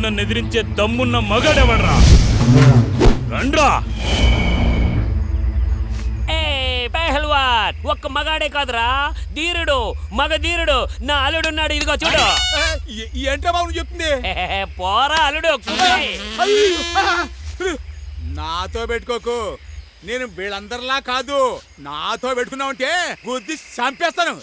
నన్ను ఎదిరించే దమ్మున్న మగాడెవడ్రా? రండ్రా! పెహల్వాన్ ఒక్క మగాడే కాదురా, ధీరుడు, మగ ధీరుడు నా అల్లుడున్నాడు. ఇదిగో చూడు. ఏంట్రా బాబు చెప్తుంది? పోరా అల్లుడు. నాతో పెట్టుకోకు, నేను వీళ్ళందరిలా కాదు. నాతో పెట్టుకున్నావంటే గుద్ది చంపేస్తాను.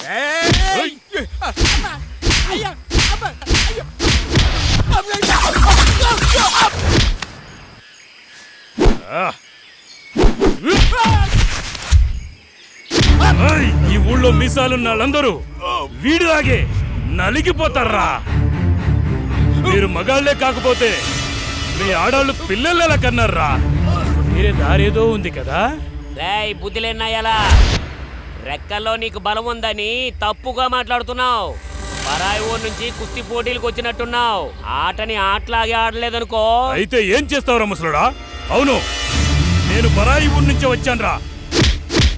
ఈ ఊళ్ళో మీసాలున్న వాళ్ళందరూ వీడిలాగే నలిగిపోతారా? మీరు మగాళ్లే కాకపోతే మీ ఆడాళ్ళు పిల్లల కన్నారా? మీరే దారేదో ఉంది కదా. రేయ్ బుద్ధిలేనాయలా, రెక్కల్లో నీకు బలం ఉందని తప్పుగా మాట్లాడుతున్నావు. పరాయి ఊరు నుంచి కుస్తీ పోటీలకు వచ్చినట్టున్నావు. ఆటని ఆటలాగే ఆడలేదనుకో. అయితే ఏం చేస్తావురా ముసలుడా? అవును, నేను పరాయి ఊరు నుంచి వచ్చానురా,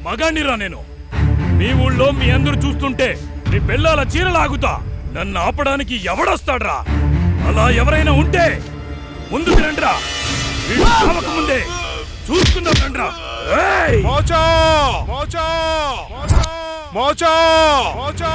మగాణ్ణిరా నేను. మీ ఊళ్ళో మీ అందరూ చూస్తుంటే మీ పిల్లల చీరలాగుతా. నన్ను ఆపడానికి ఎవడొస్తాడ్రా? అలా ఎవరైనా ఉంటే ముందుకు రండ్రా. ముందే చూసుకుందాం రండ్రా. మోచో మోచో మోచో మోచో.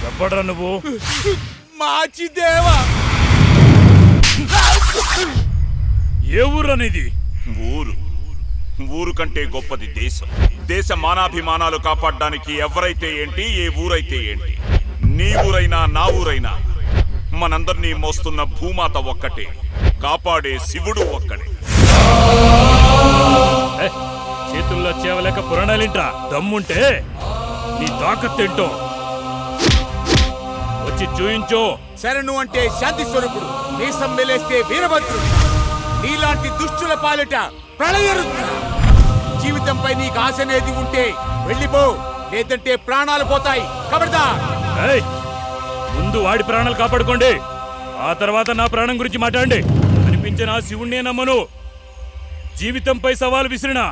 ఎవడ్రా నువ్వు? మాచిదేవా. ఏ ఊరనేది? ఊరు కంటే గొప్పది దేశం. దేశ మానాభిమానాలు కాపాడడానికి ఎవరైతే ఏంటి, ఏ ఊరైతే ఏంటి. నీ ఊరైనా నా ఊరైనా మనందరినీ మోస్తున్న భూమాత ఒక్కటే, కాపాడే శివుడు ఒక్కడే. చేతుల్లో చేవలేక పురాణాలింట్రా. దమ్ముంటే నీ తాకత్తేంటో వచ్చి చూయించో. శరణు అంటే శాంతి స్వరూపుడు, మీసం మెలేస్తే వీరభద్రుడు. నీలాంటి దుష్టుల పాలిట ప్రళయరుద్రుడు. జీవితంపై నీకు ఆశ అనేది ఉంటే వెళ్ళిపో, లేదంటే ప్రాణాలు పోతాయి. ఖబర్దార్. ముందు వాడి ప్రాణాలు కాపాడుకోండి, ఆ తర్వాత నా ప్రాణం గురించి మాట్లాడండి. అనిపించిన ఆ శివుణ్ణే నమ్మను. జీవితంపై సవాలు విసిరినా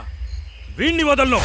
వీణ్ణి వదలను.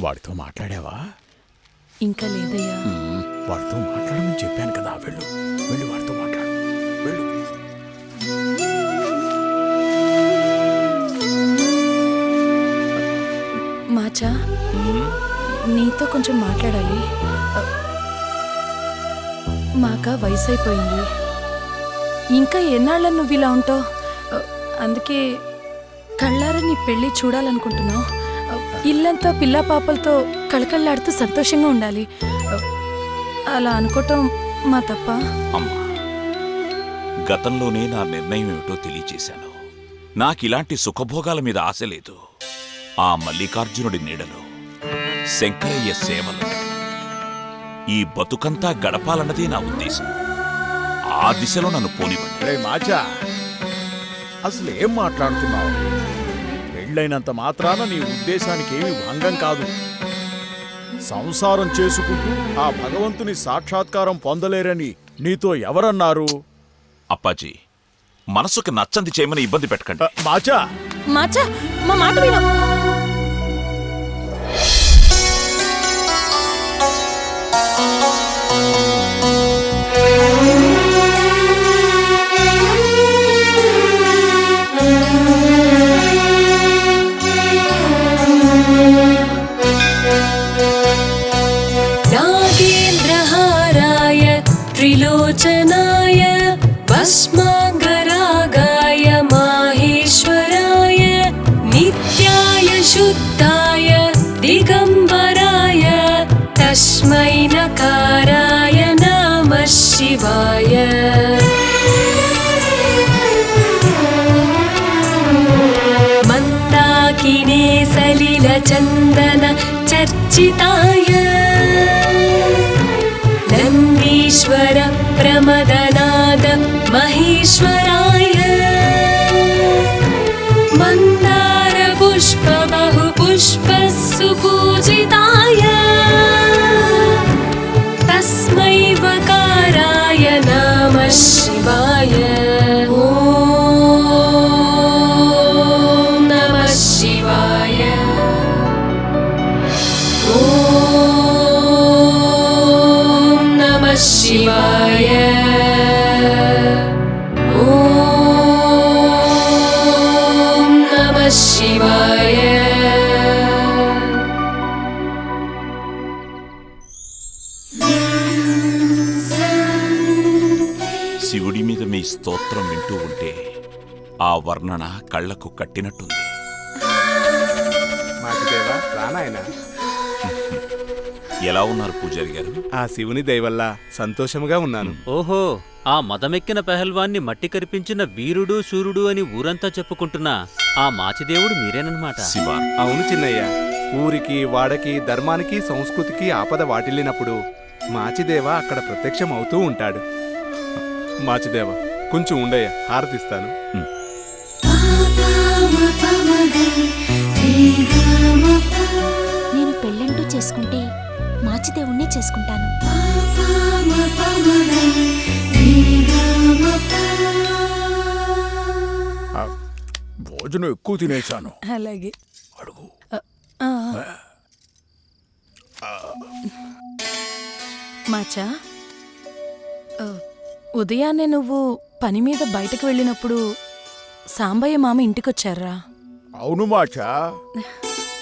వాడితో మాట్లాడావా? ఇంకా లేదయ్యా. వాడితో మాట్లాడమని చెప్పాను కదా. వెళ్ళు వెళ్ళి వాడితో మాట్లాడు. వెళ్ళు. మాచా, నీతో కొంచెం మాట్లాడాలి. మాక వయసు అయిపోయింది. ఇంకా ఎన్నాళ్ళని నువ్వు ఇలా ఉంటావు? అందుకే కళ్ళారా నీ పెళ్ళి చూడాలనుకుంటున్నావు. ఇల్లంతా పిల్లా పాపలతో కళకళ్ళాడుతూ సంతోషంగా ఉండాలి. అలా అనుకోవటం మా తప్ప? అమ్మా, గతంలోనే నా నిర్ణయం ఏమిటో తెలియచేశాను. నాకిలాంటి సుఖభోగాల మీద ఆశ లేదు. ఆ మల్లికార్జునుడి నీడలో శంకరయ్య సేవలు ఈ బతుకంతా గడపాలన్నదే నా ఉద్దేశం. ఆ దిశలో నన్ను పోనివ్వండి. రే మాచా, అసలు ఏం మాట్లాడుతున్నావు? పెళ్ళైనంత మాత్రాన నీ ఉద్దేశానికి ఏమి భంగం కాదు. సంసారం చేసుకుంటూ ఆ భగవంతుని సాక్షాత్కారం పొందలేరని నీతో ఎవరన్నారు? అప్పాజీ, మనసుకు నచ్చంది చేయమని ఇబ్బంది పెట్టకండి. మాచా, మాచా, మా మాట విను. नागेन्द्रहाराय त्रिलोचनाय भस्माङ्गरागाय माहेश्वराय नित्याय शुद्धाय दिगम्बराय तस्मै नकाराय नमः शिवाय। मन्दाकिनी सलिलचन्दन चर्चिताय नन्दीश्वर प्रमदनाद महेश्वराय मन्दार पुष्प बहुपुष्प सुपूजिताय तस्मै वकाराय नमः शिवाय। ॐ नमः शिवाय। ॐ नमः शिवाय। ॐ नमः शिवाय। శివుడి మీద మీ స్తోత్రం వింటూ ఉంటే ఆ వర్ణన కళ్లకు కట్టినట్టుంది. మాచిదేవా, రానాయనా. ఎలా ఉన్నారు పూజారి గారు? ఆ శివుని దయవల్ల సంతోషముగా ఉన్నాను. ఓహో, ఆ మదమెక్కిన పెహల్వాన్ని మట్టి కరిపించిన వీరుడు శూరుడు అని ఊరంతా చెప్పుకుంటున్నా ఆ మాచిదేవుడు మీరేనన్నమాట. శివ, అవును చిన్నయ్య, ఊరికి వాడకి ధర్మానికి సంస్కృతికి ఆపద వాటిల్లినప్పుడు మాచిదేవ అక్కడ ప్రత్యక్షం అవుతూ ఉంటాడు. మాచిదేవ, కొంచెం ఉండయ్య, హారతిస్తాను. నేను పెళ్ళంటూ చేసుకుంటే మాచిదేవుణ్ణి చేసుకుంటాను. భోజనం ఎక్కువ తినేశాను. అలాగే. అడుగు. మాచా, ఉదయాన్నే నువ్వు పని మీద బయటకు వెళ్ళినప్పుడు సాంబయ్య మామ ఇంటికొచ్చారా? అవును మాచా,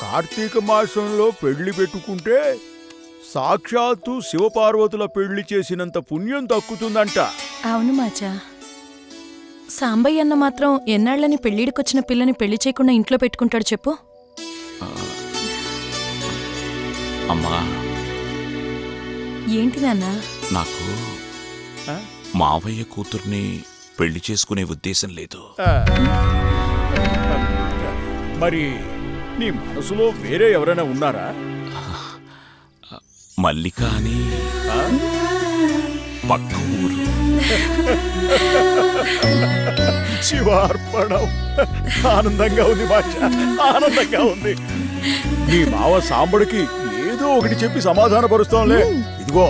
కార్తీక మాసంలో పెళ్లి పెట్టుకుంటే సాక్షాత్తు శివపార్వతుల పెళ్లి చేసినంత పుణ్యం దక్కుతుందంట. అవును మాచా. సాంబయ్య అన్న మాత్రం ఎన్నాళ్ళని పెళ్ళిడికొచ్చిన పిల్లని పెళ్లి చేయకుండా ఇంట్లో పెట్టుకుంటాడు చెప్పు? అమ్మా, ఏంటి నాన్న? నాకు మావయ్య కూతుర్ని పెళ్లి చేసుకునే ఉద్దేశం లేదు. మరి నీ మనసులో వేరే ఎవరైనా ఉన్నారా? మల్లిక అని పక్క ఊరు. శివార్పణం. ఆనందంగా ఉంది భాష, ఆనందంగా ఉంది. నీ మావ సాంబడికి ఏదో ఒకటి చెప్పి సమాధానపరుస్తాంలే. ఇదిగో,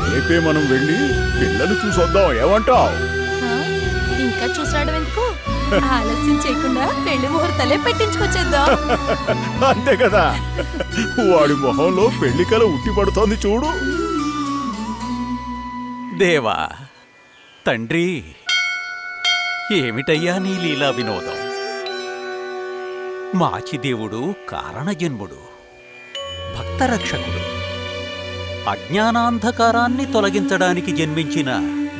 రేపే మనం వెళ్ళి పిల్లలు చూసొద్దాం, ఏమంటావ్? ఇంకా చూసాడు ఎందుకు? ఆలస్యం చేయకుండా పెళ్లి ముహూర్తాలే పెట్టించుకొచ్చేద్దాం. అంతే కదా, వాడి మొహంలో పెళ్లి కల ఉట్టి పడుతోంది చూడు. దేవా, తండ్రి, ఏమిటయ్యా నీ లీలా వినోదం? మాచిదేవుడు కారణజన్ముడు, భక్తరక్షకుడు, అజ్ఞానాంధకారాన్ని తొలగించడానికి జన్మించిన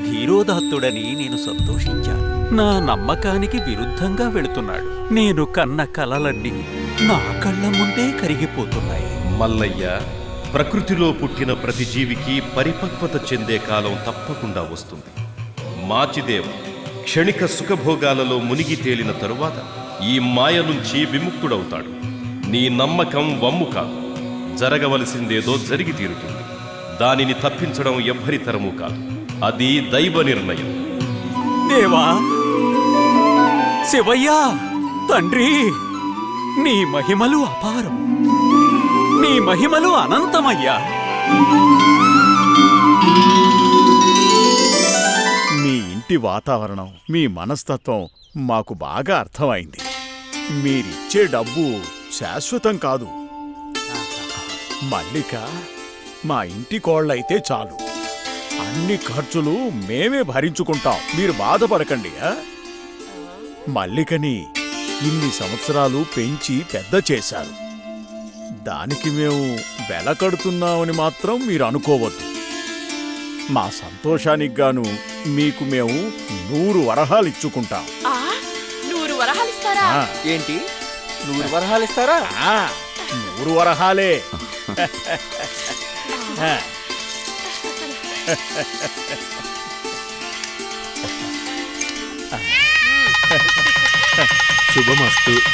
ధీరోదత్తుడని నేను సంతోషించాను. నా నమ్మకానికి విరుద్ధంగా వెళుతున్నాడు. నేను కన్న కలలన్నీ నా కళ్ళ ముందే కరిగిపోతున్నాయి. మల్లయ్య, ప్రకృతిలో పుట్టిన ప్రతి జీవికి పరిపక్వత చెందే కాలం తప్పకుండా వస్తుంది. మాచిదేవ క్షణిక సుఖభోగాలలో మునిగి తేలిన తరువాత ఈ మాయ నుంచి విముక్తుడవుతాడు. నీ నమ్మకం వమ్ము కాదు. జరగవలసిందేదో జరిగి తీరుతుంది. దానిని తప్పించడం ఎవ్వరి తరమూ కాదు. అది దైవ నిర్ణయం. దేవా, శివయ్య, తండ్రి, నీ మహిమలు అపారం, నీ మహిమలు అనంతమయ్యా. మీ ఇంటి వాతావరణం, మీ మనస్తత్వం మాకు బాగా అర్థమైంది. మీరిచ్చే డబ్బు శాశ్వతం కాదు. మల్లిక మా ఇంటి కోళ్ళైతే చాలు. అన్ని ఖర్చులు మేమే భరించుకుంటాం. మీరు బాధపడకండి. మల్లికని ఇన్ని సంవత్సరాలు పెంచి పెద్ద చేశారు. దానికి మేము వెల కడుతున్నామని మాత్రం మీరు అనుకోవద్దు. మా సంతోషానికి గాను మీకు మేము 100 వరహాలిచ్చుకుంటాం. 100 వరహాలిస్తారా? ఏంటి 100 వరహాలిస్తారా? 100 వరహాలే. శుభమస్తు.